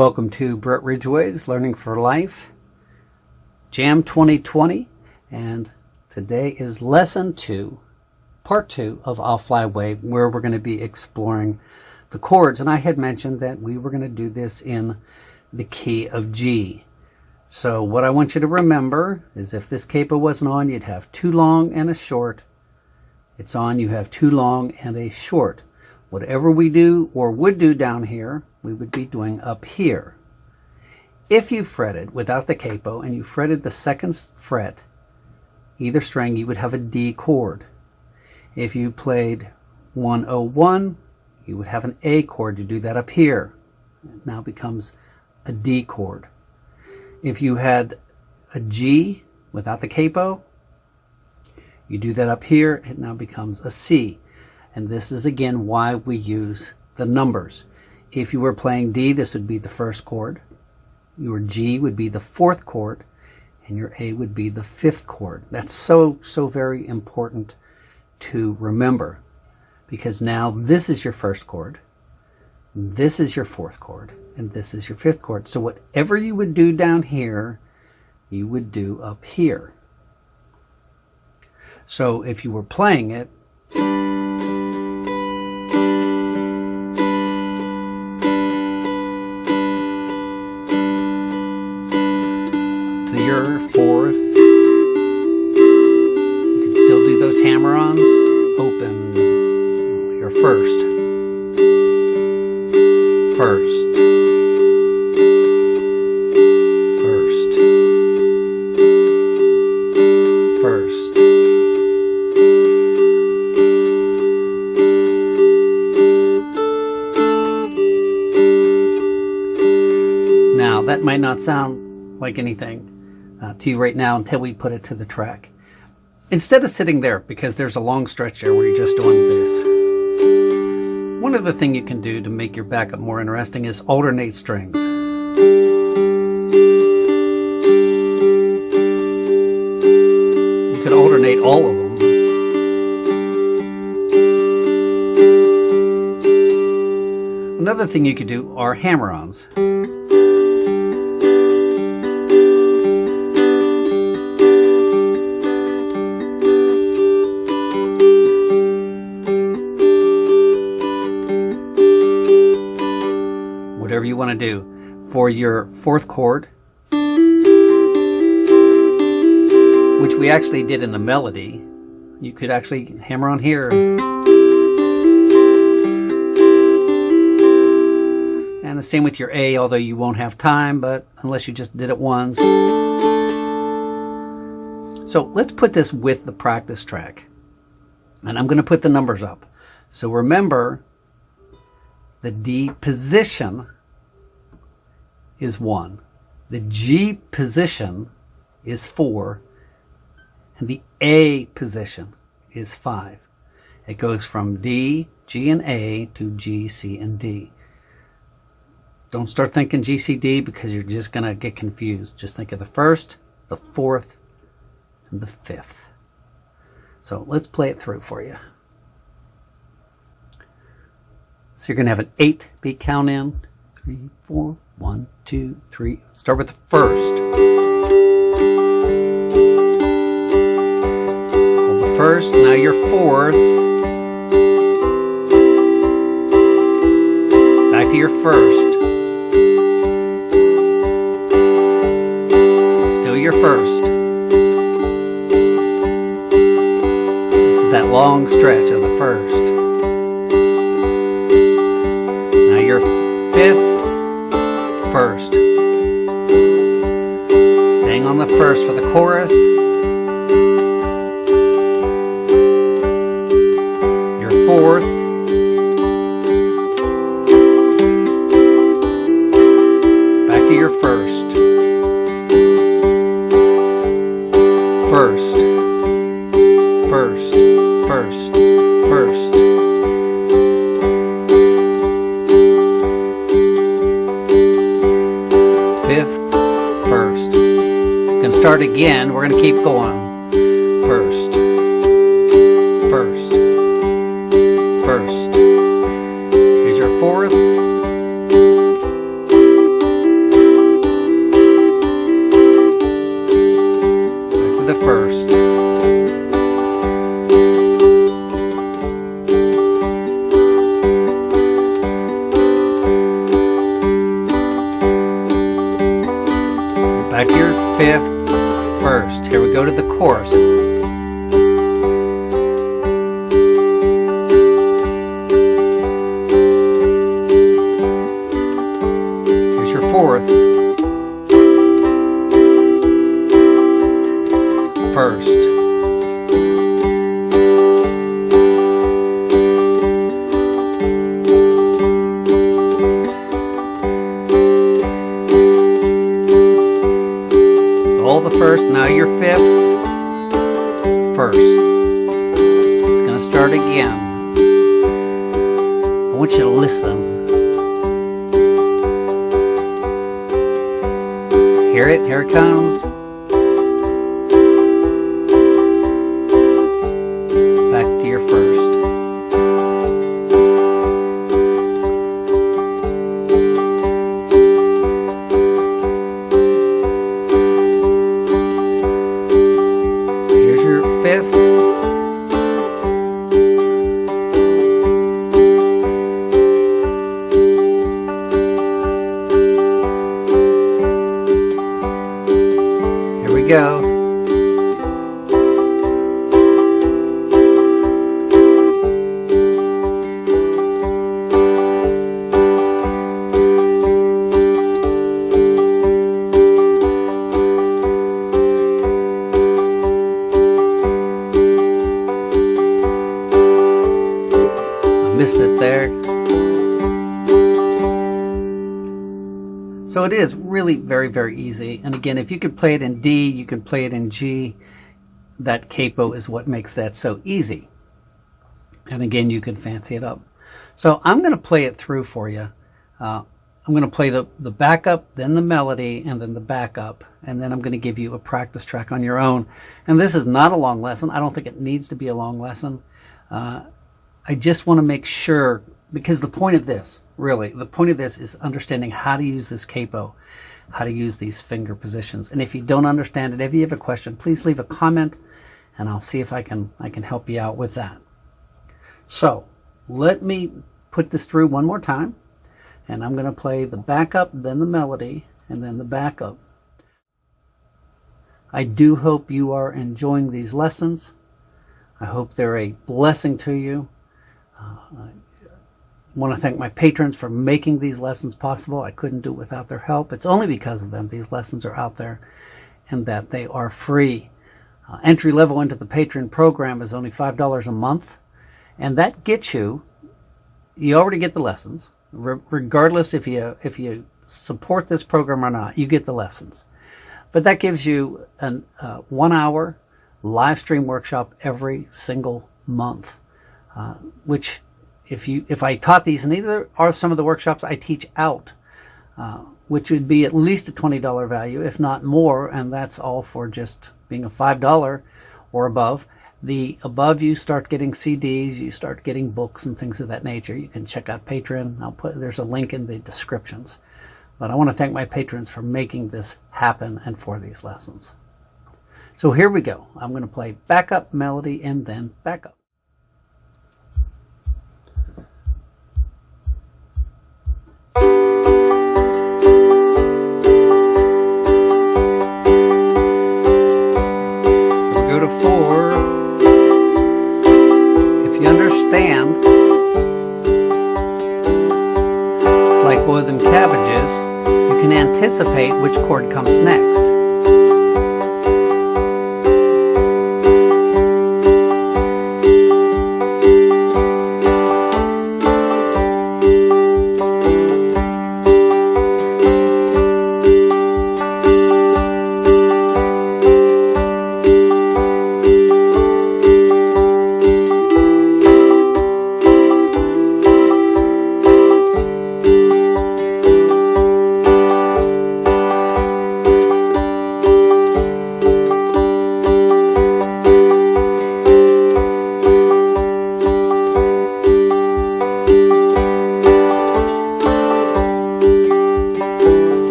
Welcome to Brett Ridgeway's Learning for Life, Jam 2020, and today is Lesson 2, Part 2 of I'll Fly Away, where we're going to be exploring the chords. And I had mentioned that we were going to do this in the key of G. So what I want you to remember is if this capo wasn't on, you'd have two long and a short. It's on, you have two long and a short. Whatever we do or would do down here, we would be doing up here. If you fretted without the capo and you fretted the second fret, either string, you would have a D chord. If you played 101, you would have an A chord. You do that up here. It now becomes a D chord. If you had a G without the capo, you do that up here. It now becomes a C. And this is again why we use the numbers. If you were playing D, this would be the first chord. Your G would be the fourth chord, and your A would be the fifth chord. That's so very important to remember, because now this is your first chord, this is your fourth chord, and this is your fifth chord. So whatever you would do down here, you would do up here. So if you were playing it, your fourth, you can still do those hammer-ons, open your first, first, first, first. Now that might not sound like anything to you right now until we put it to the track. Instead of sitting there, because there's a long stretch there where you're just doing this, one other thing you can do to make your backup more interesting is alternate strings. You could alternate all of them. Another thing you could do are hammer-ons. Whatever you want to do. For your fourth chord, which we actually did in the melody, you could actually hammer on here. And the same with your A, although you won't have time, but unless you just did it once. So let's put this with the practice track. And I'm going to put the numbers up. So remember, the D position is 1. The G position is 4. And the A position is 5. It goes from D, G, and A to G, C, and D. Don't start thinking G, C, D because you're just going to get confused. Just think of the first, the fourth, and the fifth. So let's play it through for you. So you're going to have an 8-beat count in. 3, 4, 1, 2, 3. Start with the first. Hold the first. Now your fourth. Back to your first. Still your first. This is that long stretch of the first. Now your fifth. First. Staying on the first for the chorus. Your fourth. Back to your first. First. First. First. First. Fifth, first. It's going to start again. We're going to keep going. First, first, first. Here's your fourth. first. Back to your fifth first. Here we go to the chorus. Here's your fourth first. All the first, now your fifth first. It's going to start again. I want you to listen. Hear it? Here it comes. Back to your first. Fifth. Here we go. Missed it there. So it is really very, very easy. And again, if you can play it in D, you can play it in G. That capo is what makes that so easy. And again, you can fancy it up. So I'm going to play it through for you. I'm going to play the backup, then the melody, and then the backup. And then I'm going to give you a practice track on your own. And this is not a long lesson. I don't think it needs to be a long lesson. I just want to make sure, because the point of this, really, the point of this is understanding how to use this capo, how to use these finger positions. And if you don't understand it, if you have a question, please leave a comment and I'll see if I can help you out with that. So let me put this through one more time, and I'm going to play the backup, then the melody, and then the backup. I do hope you are enjoying these lessons. I hope they're a blessing to you. I want to thank my patrons for making these lessons possible. I couldn't do it without their help. It's only because of them these lessons are out there and that they are free. Entry level into the Patreon program is only $5 a month, and that gets you already get the lessons. Regardless if you support this program or not, you get the lessons. But that gives you an 1 hour live stream workshop every single month. Which if I taught these, and these are some of the workshops I teach out, which would be at least a $20 value, if not more, and that's all for just being a $5 or above. The above, you start getting CDs, you start getting books and things of that nature. You can check out Patreon. There's a link in the descriptions. But I want to thank my patrons for making this happen and for these lessons. So here we go. I'm going to play backup, melody, and then backup. Go to 4. If you understand, it's like boiling cabbages. You can anticipate which chord comes next.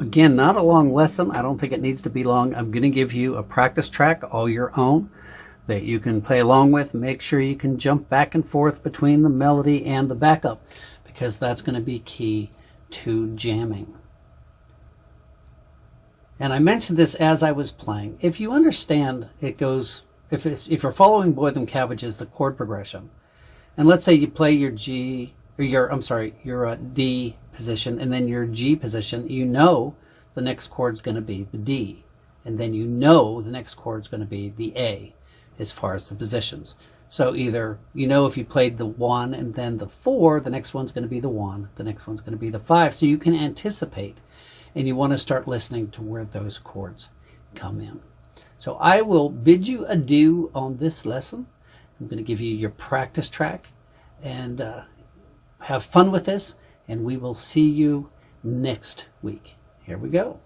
again, not a long lesson. I don't think it needs to be long. I'm going to give you a practice track all your own that you can play along with. Make sure you can jump back and forth between the melody and the backup, because that's going to be key to jamming. And I mentioned this as I was playing. If you understand, it goes, if you're following Boytham Cabbage's, the chord progression, and let's say you play your G, or your D position, and then your G position, you know the next chord's going to be the D, and then you know the next chord's going to be the A as far as the positions. So either, you know, if you played the 1 and then the 4, the next one's going to be the 1, the next one's going to be the 5. So you can anticipate, and you want to start listening to where those chords come in. So I will bid you adieu on this lesson. I'm going to give you your practice track, and have fun with this, and we will see you next week. Here we go.